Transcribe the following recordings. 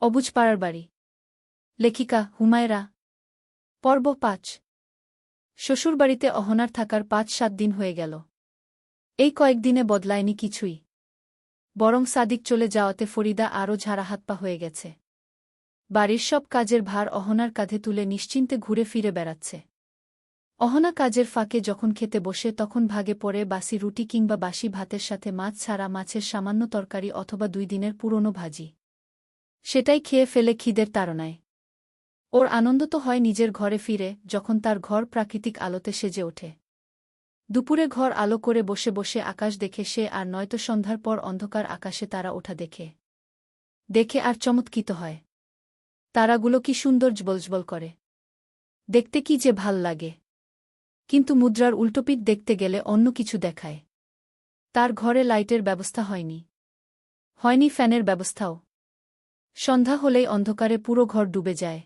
অবুঝপাড়ার বাড়ি। লেখিকা হুমায়রা। পর্ব ৫। শ্বশুরবাড়িতে অহনার থাকার ৫-৭ দিন হয়ে গেল। এই কয়েকদিনে বদলায়নি কিছুই, বরং সাদিক চলে যাওয়াতে ফরিদা আরও ঝাড়া হাত-পা হয়ে গেছে। বাড়ির সব কাজের ভার অহনার কাঁধে তুলে নিশ্চিন্তে ঘুরে ফিরে বেড়াচ্ছে। অহনা কাজের ফাঁকে যখন খেতে বসে তখন ভাগে পড়ে বাসি রুটি কিংবা বাসি ভাতের সাথে মাছ ছাড়া মাছের সামান্য তরকারি অথবা ২ দিনের পুরনো ভাজি। সেটাই খেয়ে ফেলে খিদের তাড়নায়। ওর আনন্দ তো হয় নিজের ঘরে ফিরে, যখন তার ঘর প্রাকৃতিক আলোতে সেজে ওঠে। দুপুরে ঘর আলো করে বসে বসে আকাশ দেখে সে, আর নয়তো সন্ধ্যার পর অন্ধকার আকাশে তারা ওঠা দেখে দেখে আর চমৎকৃত হয়। তারাগুলো কি সুন্দর জ্বলজ্বল করে, দেখতে কি যে ভাল লাগে। কিন্তু মুদ্রার উল্টোপিঠ দেখতে গেলে অন্য কিছু দেখায়। তার ঘরে লাইটের ব্যবস্থা হয়নি, হয়নি ফ্যানের ব্যবস্থাও। সন্ধ্যা হলেই অন্ধকারে পুরো ঘর ডুবে যায়।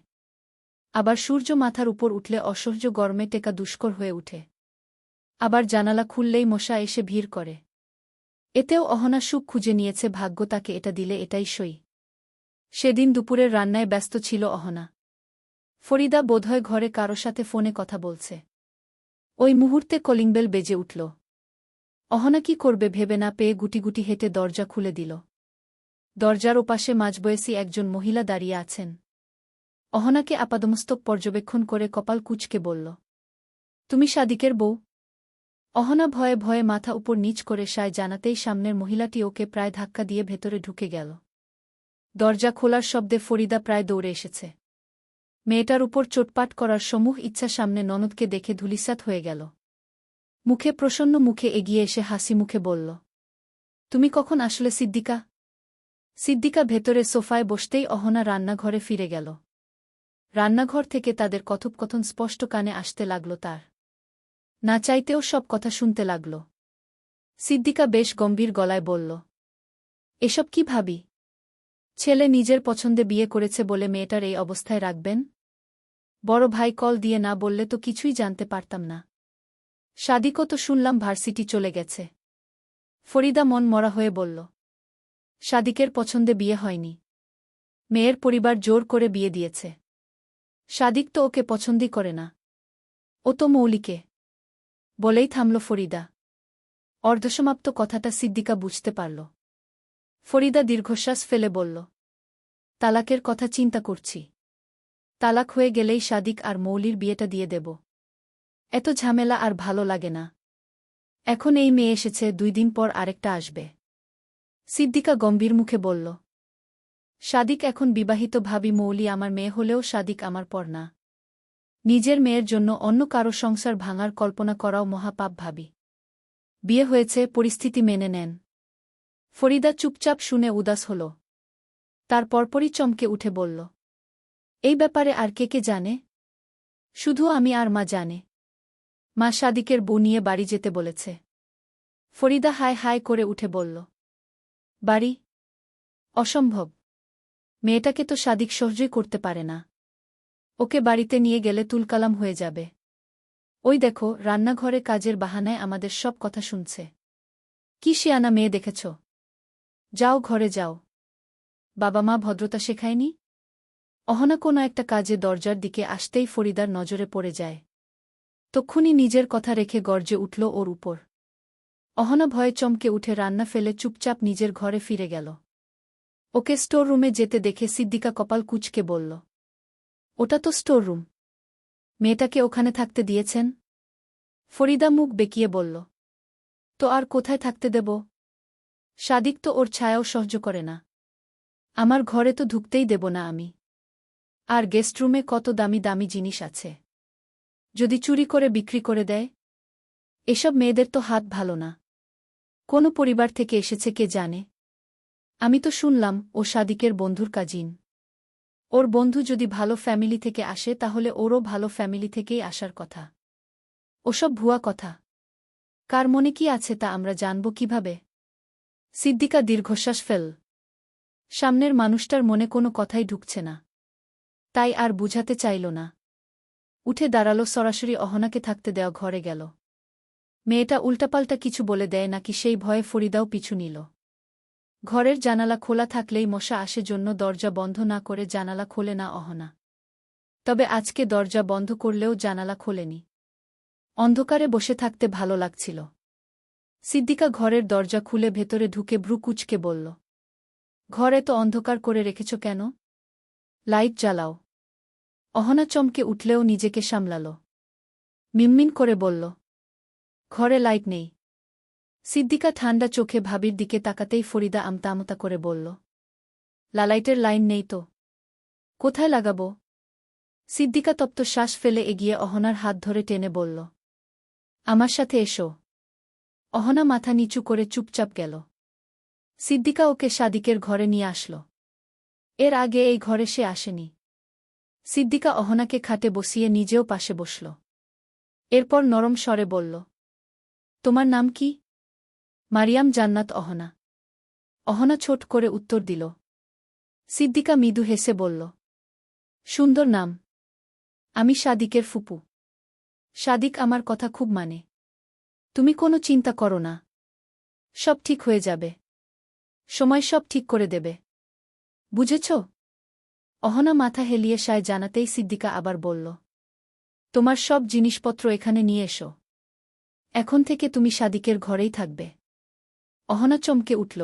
আবার সূর্য মাথার উপর উঠলে অসহ্য গরমে টেকা দুষ্কর হয়ে উঠে। আবার জানালা খুললেই মশা এসে ভিড় করে। এতেও অহনা সুখ খুঁজে নিয়েছে, ভাগ্য তাকে এটা দিলে এটাই সই। সেদিন দুপুরের রান্নায় ব্যস্ত ছিল অহনা। ফরিদা বোধহয় ঘরে কারো সাথে ফোনে কথা বলছে। ওই মুহূর্তে কলিংবেল বেজে উঠল। অহনা কি করবে ভেবে না পেয়ে গুটি গুটি হেঁটে দরজা খুলে দিল। দরজার ওপাশে মাঝবয়সী একজন মহিলা দাঁড়িয়ে আছেন। অহনাকে আপাদমস্তক পর্যবেক্ষণ করে কপাল কুঁচকে বলল, তুমি সাদিকের বউ? অহনা ভয়ে ভয়ে মাথা উপর নিচ করে সায় জানাতেই সামনের মহিলাটি ওকে প্রায় ধাক্কা দিয়ে ভেতরে ঢুকে গেল। দরজা খোলার শব্দে ফরিদা প্রায় দৌড়ে এসেছে। মেয়েটার উপর চোটপাট করার সমূহ ইচ্ছা সামনে ননদকে দেখে ধূলিসাৎ হয়ে গেল। মুখে প্রসন্ন মুখে এগিয়ে এসে হাসি মুখে বলল, তুমি কখন আসলে সিদ্দিকা? সিদ্দিকা ভেতরে সোফায় বসতেই অহনা রান্নাঘরে ফিরে গেল। রান্নাঘর থেকে তাদের কথোপকথন স্পষ্ট কানে আসতে লাগল তার। না চাইতেও সব কথা শুনতে লাগল। সিদ্দিকা বেশ গম্ভীর গলায় বলল, এসব কি ভাবি? ছেলে নিজের পছন্দে বিয়ে করেছে বলে মেয়েটার এই অবস্থায় রাখবেন? বড় ভাই কল দিয়ে না বললে তো কিছুই জানতে পারতাম না। সাদিকও তো শুনলাম ভার্সিটি চলে গেছে। ফরিদা মন মরা হয়ে বলল, সাদিকের পছন্দে বিয়ে হয়নি। মেয়ের পরিবার জোর করে বিয়ে দিয়েছে। সাদিক তো ওকে পছন্দই করে না, ও তো মৌলিকে। বলেই থামল ফরিদা। অর্ধসমাপ্ত কথাটা সিদ্দিকা বুঝতে পারল। ফরিদা দীর্ঘশ্বাস ফেলে বলল, তালাকের কথা চিন্তা করছি। তালাক হয়ে গেলেই সাদিক আর মৌলির বিয়েটা দিয়ে দেব। এত ঝামেলা আর ভালো লাগে না। এখন এই মেয়ে এসেছে, 2 দিন পর আরেকটা আসবে। সিদ্দিকা গম্ভীর মুখে বলল, সাদিক এখন বিবাহিত, ভাবি মৌলি আমার মেয়ে হলেও সাদিক আমার পর না। নিজের মেয়ের জন্য অন্য কারো সংসার ভাঙার কল্পনা করাও মহাপাপ ভাবি। বিয়ে হয়েছে, পরিস্থিতি মেনে নেন। ফরিদা চুপচাপ শুনে উদাস হল। তার পরপরই চমকে উঠে বলল, এই ব্যাপারে আর কে কে জানে? শুধু আমি আর মা জানে। মা সাদিকের বউ নিয়ে বাড়ি যেতে বলেছে। ফরিদা হায় হায় করে উঠে বলল, বাড়ি? অসম্ভব। মেয়েটাকে তো সাদিক সহ্যই করতে পারে না। ওকে বাড়িতে নিয়ে গেলে তুলকালাম হয়ে যাবে। ওই দেখো, রান্নাঘরে কাজের বাহানায় আমাদের সব কথা শুনছে। কি শিয়ানা মেয়ে দেখেছ? যাও ঘরে যাও। বাবা মা ভদ্রতা শেখায়নি? অহনা কোনো একটা কাজে দরজার দিকে আসতেই ফরিদার নজরে পড়ে যায়। তক্ষুনি নিজের কথা রেখে গর্জে উঠল ওর উপর। অহনা ভয়ে চমকে উঠে রান্না ফেলে চুপচাপ নিজের ঘরে ফিরে গেল। ওকে স্টোর রুমে যেতে দেখে সিদ্দিকা কপাল কুঁচকে বলল, ওটা তো স্টোর রুম। মেয়েটাকে ওখানে থাকতে দিয়েছেন? ফরিদা মুখ বেঁকিয়ে বলল, তো আর কোথায় থাকতে দেব? সাদিক তো ওর ছায়াও সহ্য করে না। আমার ঘরে তো ঢুকতেই দেব না আমি। আর গেস্টরুমে কত দামি দামি জিনিস আছে, যদি চুরি করে বিক্রি করে দেয়? এসব মেয়েদের তো হাত ভালো না। কোন পরিবার থেকে এসেছে কে জানে? আমি তো শুনলাম ও সাদিকের বন্ধুর কাজিন। ওর বন্ধু যদি ভালো ফ্যামিলি থেকে আসে তাহলে ওরও ভালো ফ্যামিলি থেকেই আসার কথা। ওসব ভুয়া কথা। কার মনে কি আছে তা আমরা জানব কিভাবে? সিদ্দিকা দীর্ঘশ্বাস ফেল। সামনের মানুষটার মনে কোনো কথাই ঢুকছে না, তাই আর বুঝাতে চাইল না। উঠে দাঁড়ালো, সরাসরি অহনাকে থাকতে দেওয়া ঘরে গেল। মেয়েটা উল্টাপাল্টা কিছু বলে দেয় নাকি সেই ভয়ে ফরিদাও পিছু নিল। ঘরের জানালা খোলা থাকলেই মশা আসে, জন্য দরজা বন্ধ না করে জানালা খোলে না অহনা। তবে আজকে দরজা বন্ধ করলেও জানালা খোলেনি। অন্ধকারে বসে থাকতে ভালো লাগছিল। সিদ্দিকা ঘরের দরজা খুলে ভেতরে ঢুকে ভ্রু কুঁচকে বলল, ঘরে তো অন্ধকার করে রেখেছ কেন? লাইট জ্বালাও। অহনা চমকে উঠলেও নিজেকে সামলাল। মিনমিন করে বলল, ঘরে লাইট নেই। সিদ্দিকা ঠান্ডা চোখে ভাবির দিকে তাকাতেই ফরিদা আমতা আমতা করে বলল, লাইটের লাইন নেই তো? কোথায় লাগাবো? সিদ্দিকা তপ্ত শ্বাস ফেলে এগিয়ে অহনার হাত ধরে টেনে বলল, আমার সাথে এসো। অহনা মাথা নিচু করে চুপচাপ গেল। সিদ্দিকা ওকে সাদিকের ঘরে নিয়ে আসল। এর আগে এই ঘরে সে আসেনি। সিদ্দিকা অহনাকে খাটে বসিয়ে নিজেও পাশে বসল। এরপর নরম স্বরে বলল, তোমার নাম কি? মারিয়াম জান্নাত অহনা। অহনা ছোট করে উত্তর দিল। সিদ্দিকা মৃদু হেসে বলল, সুন্দর নাম। আমি সাদিকের ফুপু। সাদিক আমার কথা খুব মানে। তুমি কোনো চিন্তা করো না, সব ঠিক হয়ে যাবে। সময় সব ঠিক করে দেবে, বুঝেছ? অহনা মাথা হেলিয়ে সায় জানাতেই সিদ্দিকা আবার বলল, তোমার সব জিনিসপত্র এখানে নিয়ে এসো। এখন থেকে তুমি সাদিকের ঘরেই থাকবে। অহনা চমকে উঠল।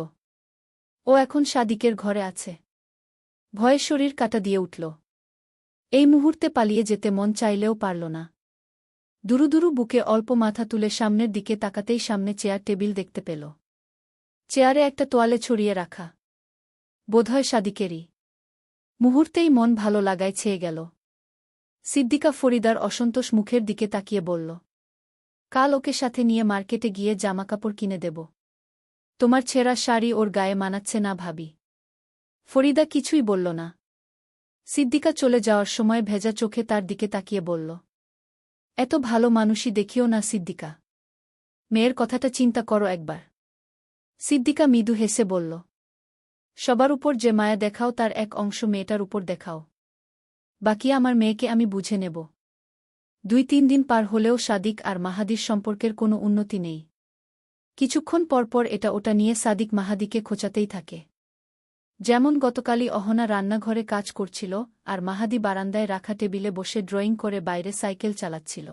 ও এখন সাদিকের ঘরে আছে? ভয়ে শরীর কাটা দিয়ে উঠল। এই মুহূর্তে পালিয়ে যেতে মন চাইলেও পারল না। দুরু দুরু বুকে অল্প মাথা তুলে সামনের দিকে তাকাতেই সামনে চেয়ার টেবিল দেখতে পেল। চেয়ারে একটা তোয়ালে ছড়িয়ে রাখা, বোধহয় সাদিকেরই। মুহূর্তেই মন ভালো লাগায় ছেয়ে গেল। সিদ্দিকা ফরিদার অসন্তোষ মুখের দিকে তাকিয়ে বলল, কাল ওকে সাথে নিয়ে মার্কেটে গিয়ে জামাকাপড় কিনে দেব। তোমার ছেঁড়া শাড়ি ওর গায়ে মানাচ্ছে না ভাবি। ফরিদা কিছুই বলল না। সিদ্দিকা চলে যাওয়ার সময় ভেজা চোখে তার দিকে তাকিয়ে বলল, এত ভালো মানুষই দেখিও না সিদ্দিকা। মেয়ের কথাটা চিন্তা করো একবার। সিদ্দিকা মৃদু হেসে বলল, সবার উপর যে মায়া দেখাও তার এক অংশ মেয়েটার উপর দেখাও। বাকি আমার মেয়েকে আমি বুঝে নেব। 2-3 দিন পার হলেও সাদিক আর মাহাদির সম্পর্কের কোনো উন্নতি নেই। কিছুক্ষণ পরপর এটা ওটা নিয়ে সাদিক মাহাদিকে খোঁচাতেই থাকে। যেমন গতকালই অহনা রান্নাঘরে কাজ করছিল আর মাহাদি বারান্দায় রাখা টেবিলে বসে ড্রয়িং করে বাইরে সাইকেল চালাচ্ছিল।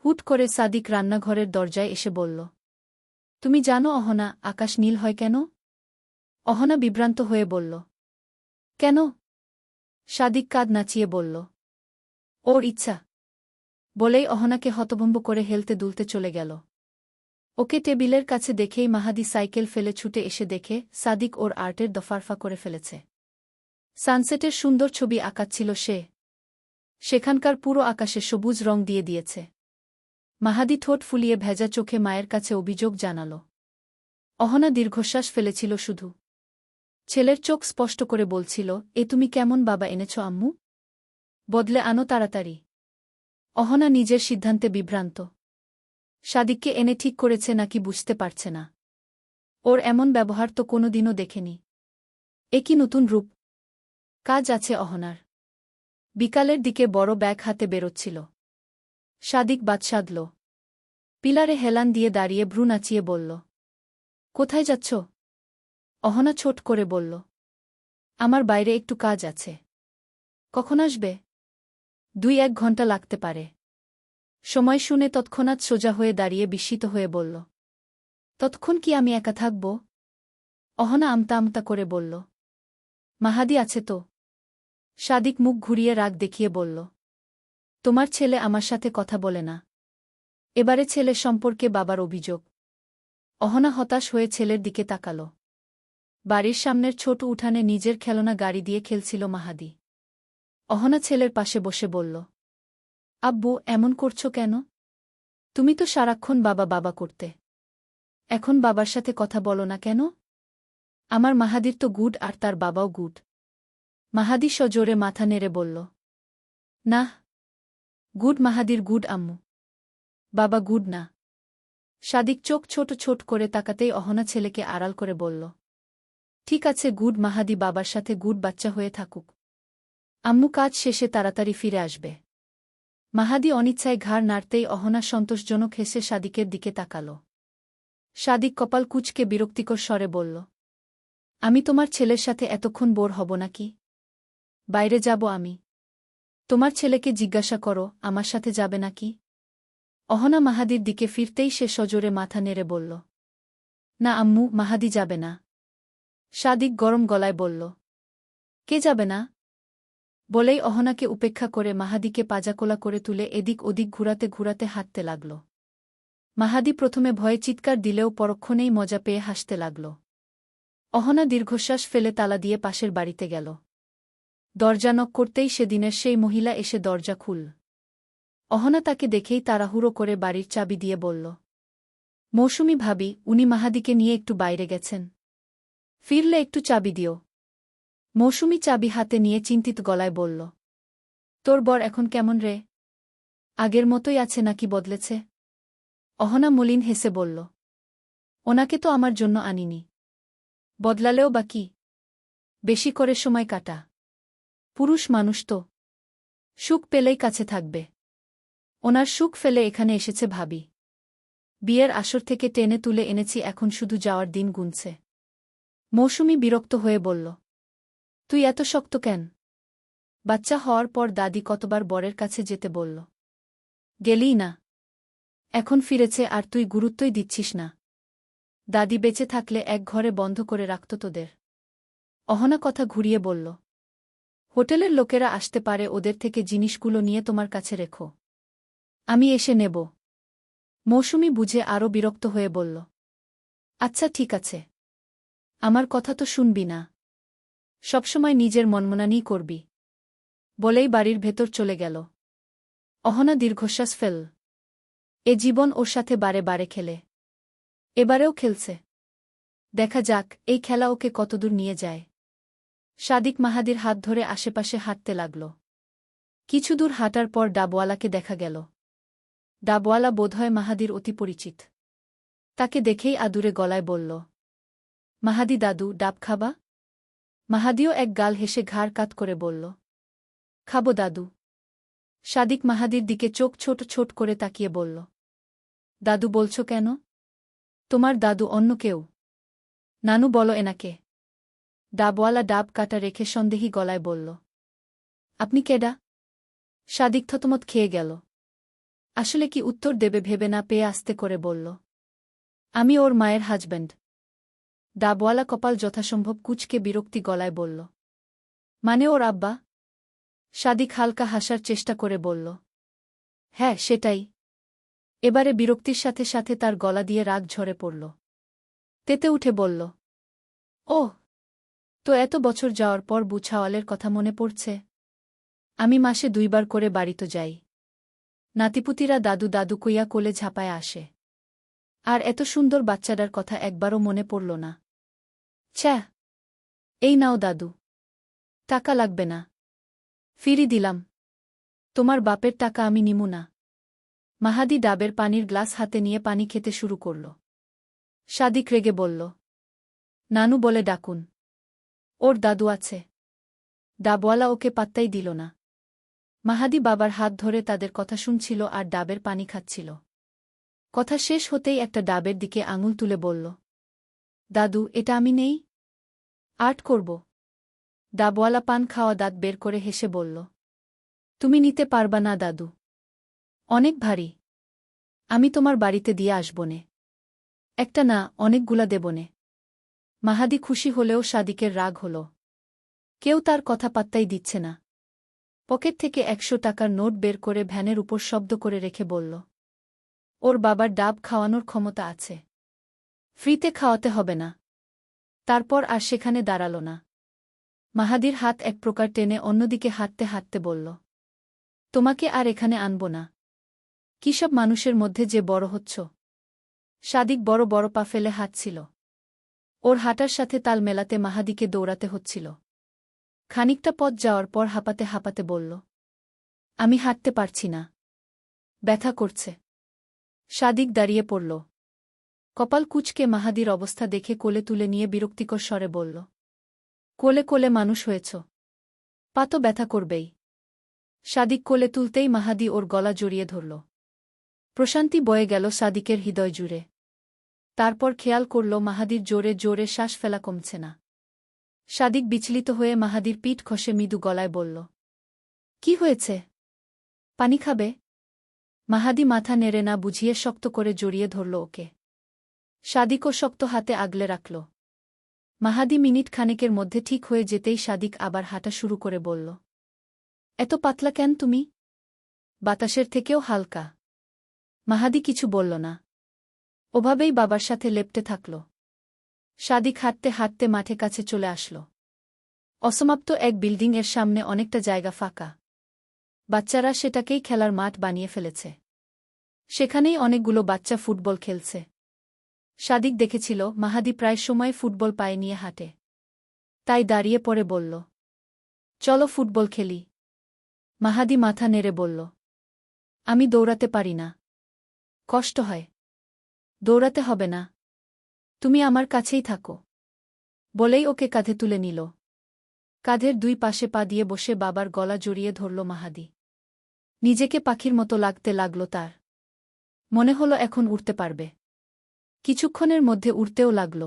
হুট করে সাদিক রান্নাঘরের দরজায় এসে বলল, তুমি জানো অহনা, আকাশ নীল হয় কেন? অহনা বিভ্রান্ত হয়ে বলল, কেন? সাদিক কাঁধ নাচিয়ে বলল, ওর ইচ্ছা। বলেই অহনাকে হতভম্ব করে হেলতে দুলতে চলে গেল। ওকে টেবিলের কাছে দেখেই মাহাদি সাইকেল ফেলে ছুটে এসে দেখে সাদিক ওর আর্টের দফারফা করে ফেলেছে। সানসেটের সুন্দর ছবি আঁকাচ্ছিল সে। সেখানকার পুরো আকাশে সবুজ রং দিয়ে দিয়েছে। মাহাদি ঠোঁট ফুলিয়ে ভেজা চোখে মায়ের কাছে অভিযোগ জানাল। অহনা দীর্ঘশ্বাস ফেলেছিল শুধু। ছেলের চোখ স্পষ্ট করে বলছিল, এ তুমি কেমন বাবা এনেছ আম্মু? বদলে আনো তাড়াতাড়ি। অহনা নিজের সিদ্ধান্তে বিভ্রান্ত। সাদিককে এনে ঠিক করেছে নাকি বুঝতে পারছে না। ওর এমন ব্যবহার তো কোনোদিনও দেখেনি। এ কি নতুন রূপ? কাজ আছে অহনার। বিকালের দিকে বড় ব্যাগ হাতে বেরোচ্ছিল। সাদিক বাদ সাধল। পিলারে হেলান দিয়ে দাঁড়িয়ে ভ্রু নাচিয়ে বলল, কোথায় যাচ্ছ? অহনা ছোট করে বলল, আমার বাইরে একটু কাজ আছে। কখন আসবে? 2-1 ঘন্টা লাগতে পারে। সময় শুনে তৎক্ষণাৎ সোজা হয়ে দাঁড়িয়ে বিস্মিত হয়ে বলল, ততক্ষণ কি আমি একা থাকব? অহনা আমতা আমতা করে বলল, মাহাদি আছে তো? সাদিক মুখ ঘুরিয়ে রাগ দেখিয়ে বলল, তোমার ছেলে আমার সাথে কথা বলে না। এবারে ছেলে সম্পর্কে বাবার অভিযোগ। অহনা হতাশ হয়ে ছেলের দিকে তাকাল। বাড়ির সামনের ছোট উঠানে নিজের খেলনা গাড়ি দিয়ে খেলছিল মাহাদি। অহনা ছেলের পাশে বসে বলল, আব্বু, এমন করছো কেন? তুমি তো সারাক্ষণ বাবা বাবা করতে। এখন বাবার সাথে কথা বলো না কেন? আমার মাহাদির তো গুড আর তার বাবাও গুড। মাহাদি সজোরে মাথা নেড়ে বলল, না, গুড মাহাদির গুড আম্মু, বাবা গুড না। সাদিক চোখ ছোট ছোট করে তাকাতেই অহনা ছেলেকে আড়াল করে বলল, ঠিক আছে, গুড মাহাদি বাবার সাথে গুড বাচ্চা হয়ে থাকুক। আম্মু কাজ শেষে তাড়াতাড়ি ফিরে আসবে। মাহাদি অনিচ্ছায় ঘাড় নাড়তেই অহনা সন্তোষজনক হেসে সাদিকের দিকে তাকাল। সাদিক কপাল কুঁচকে বিরক্তিকর স্বরে বলল, আমি তোমার ছেলের সাথে এতক্ষণ বোর হব নাকি? বাইরে যাব আমি। তোমার ছেলেকে জিজ্ঞাসা করো আমার সাথে যাবে নাকি? অহনা মাহাদির দিকে ফিরতেই সে সজোরে মাথা নেড়ে বলল, না আম্মু, মাহাদি যাবে না। সাদিক গরম গলায় বলল, কে যাবে না? বলেই অহনাকে উপেক্ষা করে মাহাদিকে পাজাকোলা করে তুলে এদিক ওদিক ঘুরাতে ঘুরাতে হাঁটতে লাগল। মাহাদি প্রথমে ভয়ে চিৎকার দিলেও পরক্ষণেই মজা পেয়ে হাসতে লাগল। অহনা দীর্ঘশ্বাস ফেলে তালা দিয়ে পাশের বাড়িতে গেল। দরজা নক করতেই সেদিনের সেই মহিলা এসে দরজা খুল। অহনা তাকে দেখেই তাড়াহুড়ো করে বাড়ির চাবি দিয়ে বলল, মৌসুমী ভাবি, উনি মাহাদিকে নিয়ে একটু বাইরে গেছেন। ফিরলে একটু চাবি দিও। মৌসুমী চাবি হাতে নিয়ে চিন্তিত গলায় বলল, তোর বর এখন কেমন রে? আগের মতোই আছে নাকি বদলেছে? অহনা মলিন হেসে বলল, ওনাকে তো আমার জন্য আনিনি। বদলালেও বা কি? বেশি করে সময় কাটা। পুরুষ মানুষ তো সুখ পেলেই কাছে থাকবে। ওনার সুখ ফেলে এখানে এসেছে ভাবি। বিয়ের আসর থেকে টেনে তুলে এনেছি, এখন শুধু যাওয়ার দিন গুনছে। মৌসুমী বিরক্ত হয়ে বলল, তুই এত শক্ত কেন? বাচ্চা হওয়ার পর দাদি কতবার বরের কাছে যেতে বলল, গেলিই না। এখন ফিরেছে আর তুই গুরুত্বই দিচ্ছিস না। দাদি বেঁচে থাকলে এক ঘরে বন্ধ করে রাখত তোদের। অহনা কথা ঘুরিয়ে বলল, হোটেলের লোকেরা আসতে পারে, ওদের থেকে জিনিসগুলো নিয়ে তোমার কাছে রেখো, আমি এসে নেব। মৌসুমী বুঝে আরও বিরক্ত হয়ে বলল, আচ্ছা ঠিক আছে। আমার কথা তো শুনবি না, সবসময় নিজের মনমনানি করবি। বলেই বাড়ির ভেতর চলে গেল। অহনা দীর্ঘশ্বাস ফেল। এ জীবন ওর সাথে বারে বারে খেলে, এবারেও খেলছে। দেখা যাক এই খেলা ওকে কতদূর নিয়ে যায়। সাদিক মাহাদির হাত ধরে আশেপাশে হাঁটতে লাগল। কিছু দূর হাঁটার পর ডাবওয়ালাকে দেখা গেল। ডাবওয়ালা বোধহয় মাহাদির অতি পরিচিত। তাকে দেখেই আদুরে গলায় বলল, মাহাদি দাদু, ডাব খাবা? মাহাদিও এক গাল হেসে ঘাড় কাত করে বলল, খাবো দাদু। সাদিক মাহাদির দিকে চোখ ছোট ছোট করে তাকিয়ে বলল, দাদু বলছ কেন? তোমার দাদু অন্য কেউ? নানু বলো এনাকে। ডাবওয়ালা ডাব কাটা রেখে সন্দেহী গলায় বলল, আপনি কেডা? সাদিক থতমত খেয়ে গেল। আসলে কি উত্তর দেবে ভেবে না পেয়ে আস্তে করে বলল, আমি ওর মায়ের হাজব্যান্ড। ডাবওয়ালা কপাল যথাসম্ভব কুঁচকে বিরক্তি গলায় বলল, মানে ওর আব্বা? সাদিক হালকা হাসার চেষ্টা করে বলল, হ্যাঁ সেটাই। এবারে বিরক্তির সাথে সাথে তার গলা দিয়ে রাগ ঝরে পড়ল। তেতে উঠে বলল, ওহ, তো এত বছর যাওয়ার পর বুছাওয়ালের কথা মনে পড়ছে? আমি মাসে 2 বার করে বাড়িতে যাই। নাতিপুতিরা দাদু দাদু কইয়া কোলে ঝাঁপায় আসে। আর এত সুন্দর বাচ্চাটার কথা একবারও মনে পড়ল না। ছ্যা! এই নাও দাদু। টাকা লাগবে না। ফিরি দিলাম। তোমার বাপের টাকা আমি নিমু না। মাহাদি ডাবের পানির গ্লাস হাতে নিয়ে পানি খেতে শুরু করল। সাদিক রেগে বলল, নানু বলে ডাকুন। ওর দাদু আছে। ডাবওয়ালা ওকে পাত্তাই দিল না। মাহাদি বাবার হাত ধরে তাদের কথা শুনছিল আর ডাবের পানি খাচ্ছিল। কথা শেষ হতেই একটা ডাবের দিকে আঙুল তুলে বলল, দাদু, এটা আমি নেই? আর্ট করব। ডাবওয়ালা পান খাওয়া দাঁত বের করে হেসে বলল, তুমি নিতে পারবা না দাদু। অনেক ভারী। আমি তোমার বাড়িতে দিয়ে আসবনে। একটা না, অনেকগুলা দেবনে। মাহাদি খুশি হলেও সাদিকের রাগ হল। কেউ তার কথা পাত্তাই দিচ্ছে না। পকেট থেকে 100 টাকার নোট বের করে ভ্যানের উপর শব্দ করে রেখে বলল, ওর বাবার ডাব খাওয়ানোর ক্ষমতা আছে। ফ্রিতে খাওয়াতে হবে না। তারপর আর সেখানে দাঁড়াল না। মাহাদির হাত এক প্রকার টেনে অন্যদিকে হাঁটতে হাঁটতে বলল, তোমাকে আর এখানে আনব না। কী সব মানুষের মধ্যে যে বড় হচ্ছ। সাদিক বড় বড় পা ফেলে হাঁটছিল। ওর হাঁটার সাথে তাল মেলাতে মাহাদিকে দৌড়াতে হচ্ছিল। খানিকটা পথ যাওয়ার পর হাঁপাতে হাঁপাতে বলল, আমি হাঁটতে পারছি না। ব্যথা করছে। সাদিক দাঁড়িয়ে পড়ল। কপাল কুঁচকে মাহাদির অবস্থা দেখে কোলে তুলে নিয়ে বিরক্তিকর স্বরে বলল, কোলে কোলে মানুষ হয়েছ, পা তো ব্যথা করবেই। সাদিক কোলে তুলতেই মাহাদি ওর গলা জড়িয়ে ধরল। প্রশান্তি বয়ে গেল সাদিকের হৃদয় জুড়ে। তারপর খেয়াল করল মাহাদির জোরে জোরে শ্বাস ফেলা কমছে না। সাদিক বিচলিত হয়ে মাহাদির পিঠ খসে মৃদু গলায় বলল, কি হয়েছে? পানি খাবে? মাহাদি মাথা নেড়ে না বুঝিয়ে শক্ত করে জড়িয়ে ধরল ওকে। সাদিকও শক্ত হাতে আগলে রাখল। মাহাদি মিনিট খানেকের মধ্যে ঠিক হয়ে যেতেই সাদিক আবার হাঁটা শুরু করে বলল, এত পাতলা কেন তুমি? বাতাসের থেকেও হালকা। মাহাদি কিছু বলল না। ওভাবেই বাবার সাথে লেপ্টে থাকল। সাদিক হাঁটতে হাঁটতে মাঠে কাছে চলে আসল। অসমাপ্ত এক বিল্ডিং এর সামনে অনেকটা জায়গা ফাঁকা। বাচ্চারা সেটাকেই খেলার মাঠ বানিয়ে ফেলেছে। সেখানেই অনেকগুলো বাচ্চা ফুটবল খেলছে। সাদিক দেখেছিল মাহাদি প্রায় সময় ফুটবল পায়ে নিয়ে হাঁটে। তাই দাঁড়িয়ে পড়ে বলল, চলো ফুটবল খেলি। মাহাদি মাথা নেড়ে বলল, আমি দৌড়াতে পারি না। কষ্ট হয়। দৌড়াতে হবে না। তুমি আমার কাছেই থাকো। বলেই ওকে কাঁধে তুলে নিল। কাঁধের দুই পাশে পা দিয়ে বসে বাবার গলা জড়িয়ে ধরল মাহাদি। নিজেকে পাখির মতো লাগতে লাগল তার। মনে হলো এখন উড়তে পারবে। কিছুক্ষণের মধ্যে উড়তেও লাগল।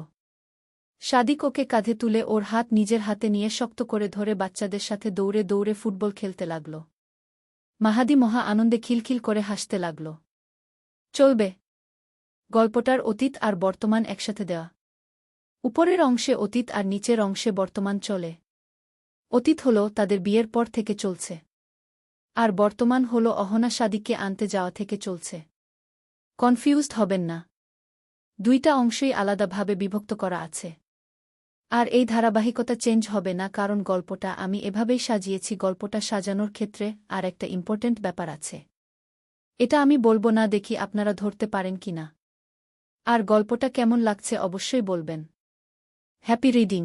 সাদিক ওকে কাঁধে তুলে ওর হাত নিজের হাতে নিয়ে শক্ত করে ধরে বাচ্চাদের সাথে দৌড়ে দৌড়ে ফুটবল খেলতে লাগল। মাহাদি মহা আনন্দে খিলখিল করে হাসতে লাগল। চলবে। গল্পটার অতীত আর বর্তমান একসাথে দেওয়া। উপরের অংশে অতীত আর নিচের অংশে বর্তমান চলে। অতীত হল তাদের বিয়ের পর থেকে চলছে। আর বর্তমান হল অহনা সাদিককে আনতে যাওয়া থেকে চলছে। কনফিউজড হবেন না। দুইটা অংশই আলাদাভাবে বিভক্ত করা আছে। আর এই ধারাবাহিকতা চেঞ্জ হবে না, কারণ গল্পটা আমি এভাবেই সাজিয়েছি। গল্পটা সাজানোর ক্ষেত্রে আর একটা ইম্পর্ট্যান্ট ব্যাপার আছে। এটা আমি বলবো না, দেখি আপনারা ধরতে পারেন কিনা। আর গল্পটা কেমন লাগছে অবশ্যই বলবেন। Happy reading.